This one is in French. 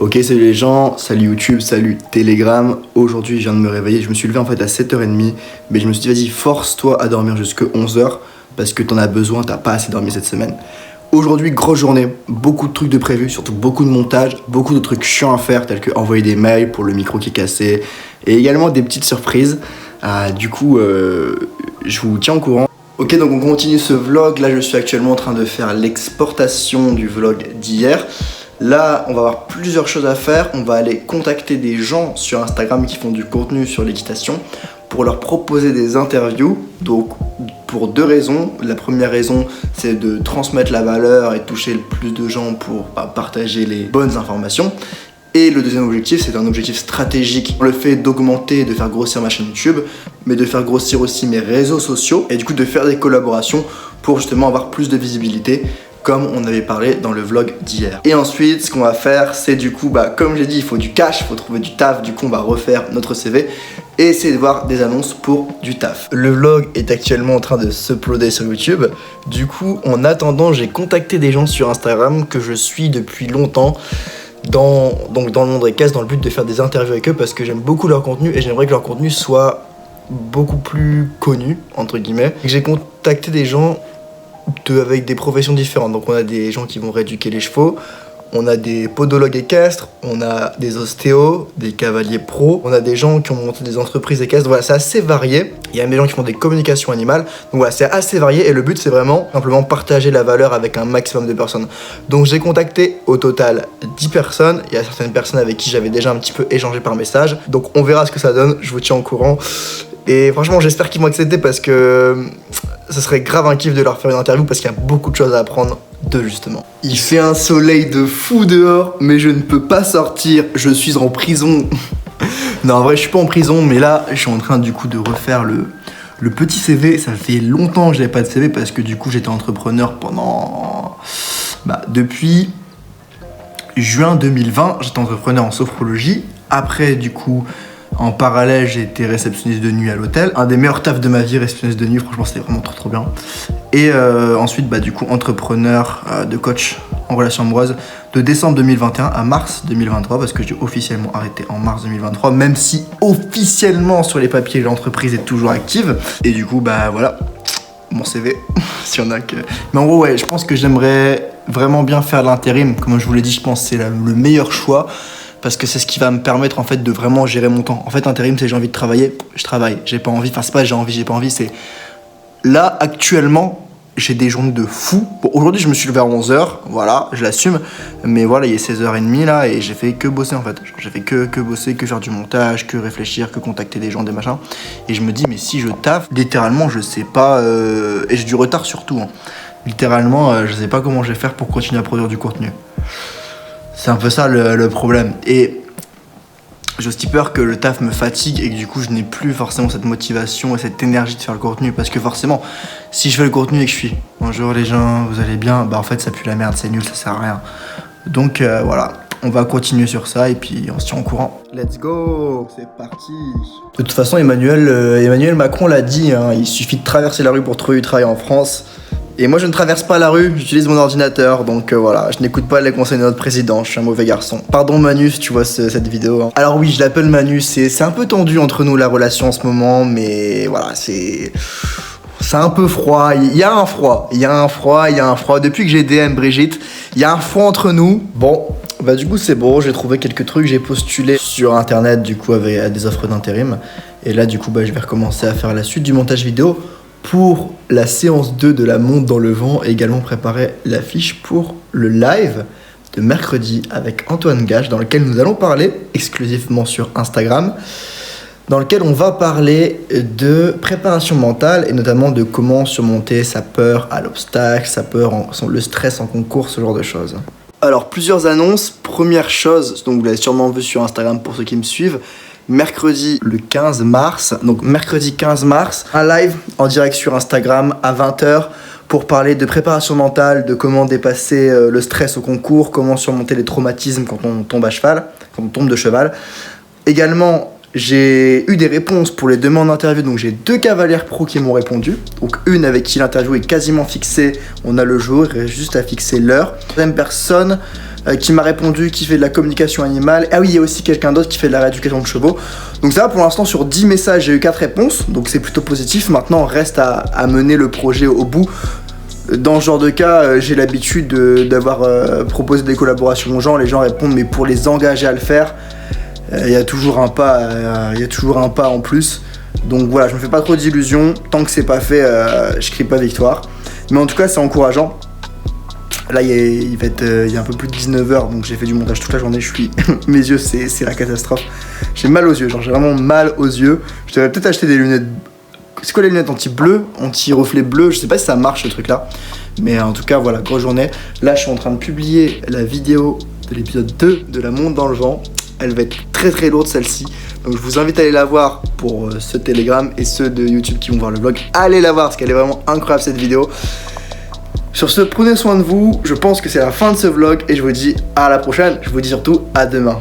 Ok, salut les gens, salut YouTube, salut Telegram. Aujourd'hui, je viens de me réveiller. Je me suis levé en fait à 7h30, mais je me suis dit, vas-y, force-toi à dormir jusque 11h parce que t'en as besoin, t'as pas assez dormi cette semaine. Aujourd'hui, grosse journée, beaucoup de trucs de prévus, surtout beaucoup de montage, beaucoup de trucs chiants à faire, tels que envoyer des mails pour le micro qui est cassé, et également des petites surprises. Je vous tiens au courant. Ok, donc on continue ce vlog. Là, je suis actuellement en train de faire l'exportation du vlog d'hier. Là, on va avoir plusieurs choses à faire. On va aller contacter des gens sur Instagram qui font du contenu sur l'équitation pour leur proposer des interviews. Donc, pour deux raisons. La première raison, c'est de transmettre la valeur et toucher le plus de gens pour partager les bonnes informations. Et le deuxième objectif, c'est un objectif stratégique. Le fait d'augmenter, de faire grossir ma chaîne YouTube, mais de faire grossir aussi mes réseaux sociaux et du coup de faire des collaborations pour justement avoir plus de visibilité, comme on avait parlé dans le vlog d'hier. Et ensuite, ce qu'on va faire, c'est du coup, comme j'ai dit, il faut du cash, il faut trouver du taf. Du coup, on va refaire notre CV et essayer de voir des annonces pour du taf. Le vlog est actuellement en train de s'uploader sur YouTube. Du coup, en attendant, j'ai contacté des gens sur Instagram que je suis depuis longtemps. Dans le monde Recast, dans le but de faire des interviews avec eux parce que j'aime beaucoup leur contenu et j'aimerais que leur contenu soit beaucoup plus connu, entre guillemets. J'ai contacté des gens avec des professions différentes. Donc on a des gens qui vont rééduquer les chevaux, on a des podologues équestres, on a des ostéos, des cavaliers pros, on a des gens qui ont monté des entreprises équestres. Voilà, c'est assez varié. Il y a des gens qui font des communications animales. Donc voilà, c'est assez varié et le but c'est vraiment simplement partager la valeur avec un maximum de personnes. Donc j'ai contacté au total 10 personnes. Il y a certaines personnes avec qui j'avais déjà un petit peu échangé par message. Donc on verra ce que ça donne, je vous tiens au courant. Et franchement, j'espère qu'ils vont accepter parce que ça serait grave un kiff de leur faire une interview parce qu'il y a beaucoup de choses à apprendre d'eux justement. Il fait un soleil de fou dehors, mais je ne peux pas sortir, je suis en prison. Non, en vrai, je suis pas en prison, mais là, je suis en train du coup de refaire le petit CV. Ça fait longtemps que j'avais pas de CV parce que du coup, j'étais entrepreneur pendant... depuis juin 2020, j'étais entrepreneur en sophrologie. Après, du coup... En parallèle, j'ai été réceptionniste de nuit à l'hôtel. Un des meilleurs tafs de ma vie, réceptionniste de nuit, franchement, c'était vraiment trop bien. Et ensuite, du coup, entrepreneur de coach en relation amoureuse de décembre 2021 à mars 2023, parce que j'ai officiellement arrêté en mars 2023, même si officiellement sur les papiers, l'entreprise est toujours active. Et du coup, voilà, mon CV, s'il y en a que... Mais en gros, ouais, je pense que j'aimerais vraiment bien faire l'intérim. Comme je vous l'ai dit, je pense que c'est le meilleur choix. Parce que c'est ce qui va me permettre en fait de vraiment gérer mon temps. En fait, intérim, c'est j'ai envie de travailler, je travaille. J'ai pas envie, enfin c'est pas j'ai envie, j'ai pas envie, c'est... Là, actuellement, j'ai des journées de fou. Bon, aujourd'hui, je me suis levé à 11h, voilà, je l'assume. Mais voilà, il est 16h30 là et j'ai fait que bosser en fait. J'ai fait que bosser, que faire du montage, que réfléchir, que contacter des gens, des machins. Et je me dis, mais si je taffe, littéralement, je sais pas... Et j'ai du retard surtout. Hein. Littéralement, je sais pas comment je vais faire pour continuer à produire du contenu. C'est un peu ça le problème. Et j'ai aussi peur que le taf me fatigue et que du coup je n'ai plus forcément cette motivation et cette énergie de faire le contenu. Parce que forcément, si je fais le contenu et que je suis « Bonjour les gens, vous allez bien ?» en fait ça pue la merde, c'est nul, ça sert à rien. Donc voilà, on va continuer sur ça et puis on se tient au courant. Let's go, c'est parti. De toute façon, Emmanuel Macron l'a dit, hein, il suffit de traverser la rue pour trouver du travail en France. Et moi je ne traverse pas la rue, j'utilise mon ordinateur, donc voilà, je n'écoute pas les conseils de notre président, je suis un mauvais garçon. Pardon Manu si tu vois cette vidéo. Hein. Alors oui, je l'appelle Manu, c'est un peu tendu entre nous la relation en ce moment, mais voilà, c'est un peu froid, il y a un froid. Depuis que j'ai DM Brigitte, il y a un froid entre nous. Bon, du coup c'est bon, j'ai trouvé quelques trucs, j'ai postulé sur internet du coup avec des offres d'intérim. Et là du coup je vais recommencer à faire la suite du montage vidéo. Pour la séance 2 de la montre dans le vent et également préparer l'affiche pour le live de mercredi avec Antoine Gage dans lequel nous allons parler exclusivement sur Instagram, dans lequel on va parler de préparation mentale et notamment de comment surmonter sa peur à l'obstacle, le stress en concours, ce genre de choses. Alors plusieurs annonces. Première chose, donc vous l'avez sûrement vu sur Instagram pour ceux qui me suivent, mercredi le 15 mars, donc mercredi 15 mars, un live en direct sur Instagram à 20h pour parler de préparation mentale, de comment dépasser le stress au concours, comment surmonter les traumatismes quand on tombe de cheval. Également, j'ai eu des réponses pour les demandes d'interview, donc j'ai 2 cavalières pro qui m'ont répondu. Donc une avec qui l'interview est quasiment fixée, on a le jour, il reste juste à fixer l'heure. Troisième personne, qui m'a répondu, qui fait de la communication animale. Ah oui, il y a aussi quelqu'un d'autre qui fait de la rééducation de chevaux. Donc ça, pour l'instant, sur 10 messages, j'ai eu 4 réponses, donc c'est plutôt positif. Maintenant, reste à mener le projet au bout. Dans ce genre de cas, j'ai l'habitude d'avoir proposé des collaborations aux gens. Les gens répondent, mais pour les engager à le faire, il y a toujours un pas en plus. Donc voilà, je me fais pas trop d'illusions. Tant que c'est pas fait, je crie pas victoire. Mais en tout cas, c'est encourageant. Là, il y a un peu plus de 19h, donc j'ai fait du montage toute la journée. Mes yeux, c'est la catastrophe. J'ai mal aux yeux, genre j'ai vraiment mal aux yeux. Je devrais peut-être acheter des lunettes. C'est quoi les lunettes anti-bleu, anti-reflet bleu? Je sais pas si ça marche ce truc là. Mais en tout cas, voilà, grosse journée. Là, je suis en train de publier la vidéo de l'épisode 2 de La Montre dans le vent. Elle va être très très lourde celle-ci. Donc je vous invite à aller la voir pour ce Telegram et ceux de YouTube qui vont voir le vlog. Allez la voir parce qu'elle est vraiment incroyable cette vidéo. Sur ce, prenez soin de vous. Je pense que c'est la fin de ce vlog et je vous dis à la prochaine. Je vous dis surtout à demain.